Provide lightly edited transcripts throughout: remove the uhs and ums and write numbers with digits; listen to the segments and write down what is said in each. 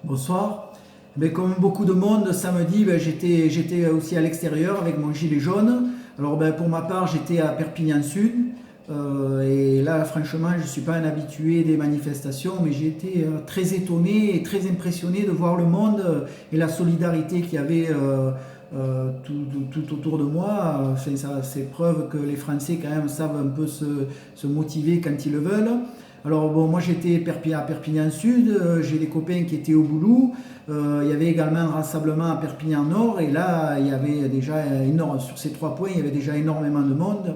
Bonsoir. Mais comme beaucoup de monde, samedi, j'étais aussi à l'extérieur avec mon gilet jaune. Alors pour ma part, j'étais à Perpignan Sud. Et là, franchement, je ne suis pas un habitué des manifestations, mais j'ai été très étonné et très impressionné de voir le monde et la solidarité qu'il y avait tout autour de moi. C'est preuve que les Français quand même savent un peu se motiver quand ils le veulent. Alors bon, moi j'étais à Perpignan Sud, j'ai des copains qui étaient au Boulou, il y avait également un rassemblement à Perpignan Nord, et là il y avait déjà sur ces 3 points, il y avait déjà énormément de monde.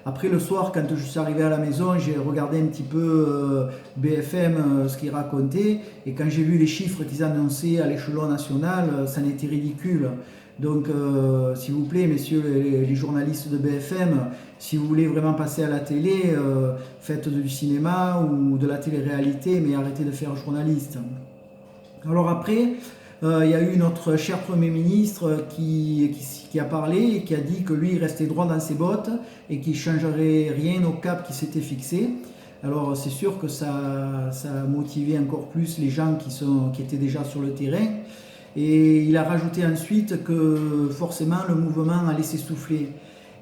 Après le soir, quand je suis arrivé à la maison, j'ai regardé un petit peu BFM, ce qu'ils racontaient, et quand j'ai vu les chiffres qu'ils annonçaient à l'échelon national, ça en était ridicule. Donc, s'il vous plaît, messieurs les journalistes de BFM, si vous voulez vraiment passer à la télé, faites du cinéma ou de la télé-réalité, mais arrêtez de faire journaliste. Alors après, il y a eu notre cher Premier ministre qui a parlé et qui a dit que lui, il restait droit dans ses bottes et qu'il ne changerait rien au cap qui s'était fixé. Alors c'est sûr que ça a motivé encore plus les gens qui étaient déjà sur le terrain. Et il a rajouté ensuite que forcément le mouvement allait s'essouffler.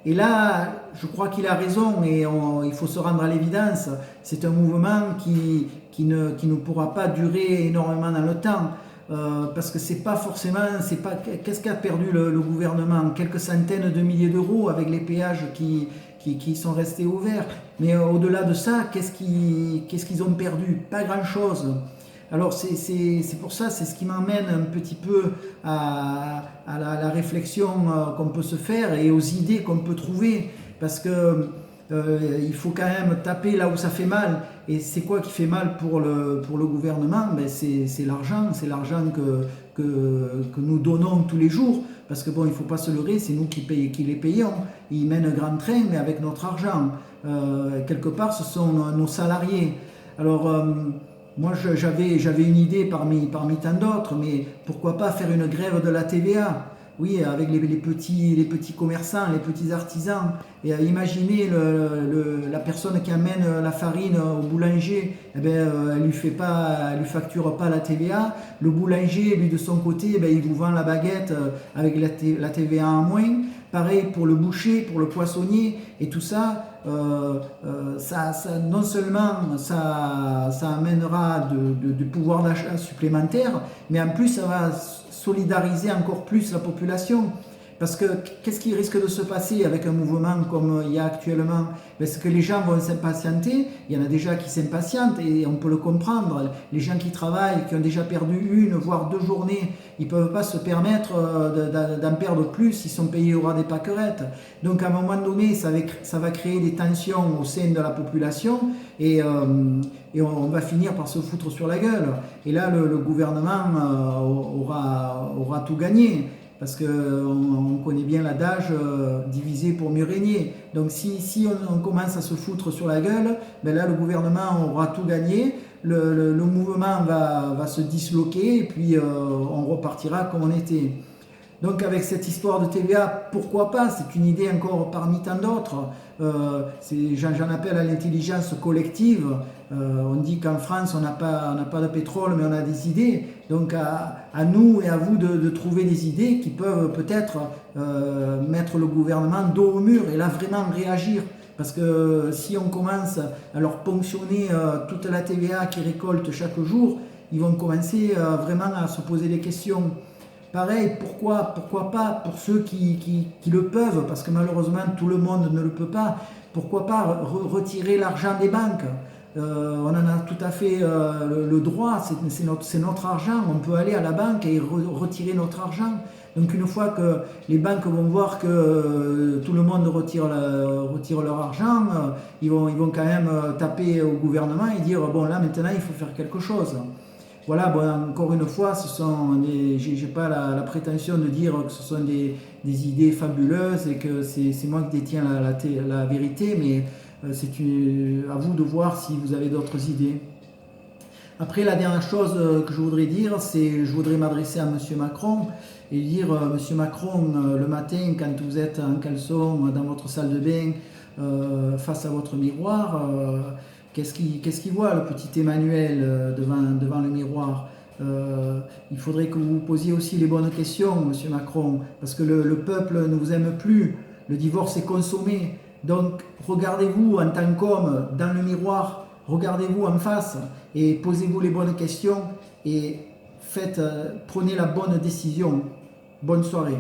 Et là, je crois qu'il a raison et il faut se rendre à l'évidence. C'est un mouvement qui ne pourra pas durer énormément dans le temps. Parce que c'est pas forcément, qu'est-ce qu'a perdu le gouvernement? Quelques centaines de milliers d'euros avec les péages qui sont restés ouverts. Mais au-delà de ça, qu'est-ce qu'ils ont perdu? Pas grand-chose. Alors c'est pour ça, c'est ce qui m'emmène un petit peu à la réflexion qu'on peut se faire et aux idées qu'on peut trouver. Parce que il faut quand même taper là où ça fait mal. Et c'est quoi qui fait mal pour le gouvernement? C'est l'argent que nous donnons tous les jours. Parce que bon, il ne faut pas se leurrer, c'est nous qui les payons. Ils mènent un grand train, mais avec notre argent. Quelque part, ce sont nos salariés. Alors, moi, j'avais une idée parmi tant d'autres, mais pourquoi pas faire une grève de la TVA? Oui, avec les petits commerçants, les petits artisans. Et imaginez la personne qui amène la farine au boulanger, eh ben, elle lui facture pas la TVA. Le boulanger, lui de son côté, eh ben, il vous vend la baguette avec la TVA en moins. Pareil pour le boucher, pour le poissonnier, et tout ça, non seulement ça amènera du pouvoir d'achat supplémentaire, mais en plus ça va solidariser encore plus la population. Parce que qu'est-ce qui risque de se passer avec un mouvement comme il y a actuellement? C'est que les gens vont s'impatienter, il y en a déjà qui s'impatientent et on peut le comprendre. Les gens qui travaillent, qui ont déjà perdu 1 voire 2 journées, ils ne peuvent pas se permettre d'en perdre plus, ils sont payés au ras des pâquerettes. Donc à un moment donné, ça va créer des tensions au sein de la population et on va finir par se foutre sur la gueule. Et là, le gouvernement aura tout gagné. Parce qu'on connaît bien l'adage diviser pour mieux régner. Donc si on commence à se foutre sur la gueule, ben là le gouvernement aura tout gagné, le mouvement va se disloquer et puis on repartira comme on était. Donc avec cette histoire de TVA, pourquoi pas? C'est une idée encore parmi tant d'autres. J'en appelle à l'intelligence collective. On dit qu'en France, on n'a pas de pétrole, mais on a des idées. Donc à nous et à vous de trouver des idées qui peuvent peut-être mettre le gouvernement dos au mur et là vraiment réagir. Parce que si on commence à leur ponctionner toute la TVA qu'ils récoltent chaque jour, ils vont commencer vraiment à se poser des questions. Pareil, pourquoi pas pour ceux qui le peuvent, parce que malheureusement tout le monde ne le peut pas, pourquoi pas retirer l'argent des banques? On en a tout à fait le droit, c'est notre argent, on peut aller à la banque et retirer notre argent. Donc une fois que les banques vont voir que tout le monde retire leur argent, ils vont quand même taper au gouvernement et dire bon là maintenant il faut faire quelque chose. Voilà, bon, encore une fois, j'ai pas la prétention de dire que ce sont des idées fabuleuses et que c'est moi qui détiens la vérité, mais c'est à vous de voir si vous avez d'autres idées. Après, la dernière chose que je voudrais dire, je voudrais m'adresser à M. Macron et dire, M. Macron, le matin, quand vous êtes en caleçon dans votre salle de bain, face à votre miroir, qu'est-ce qu'il voit, le petit Emmanuel, devant le miroir? Il faudrait que vous posiez aussi les bonnes questions, Monsieur Macron, parce que le peuple ne vous aime plus. Le divorce est consommé. Donc, regardez-vous en tant qu'homme dans le miroir, regardez-vous en face et posez-vous les bonnes questions et prenez la bonne décision. Bonne soirée.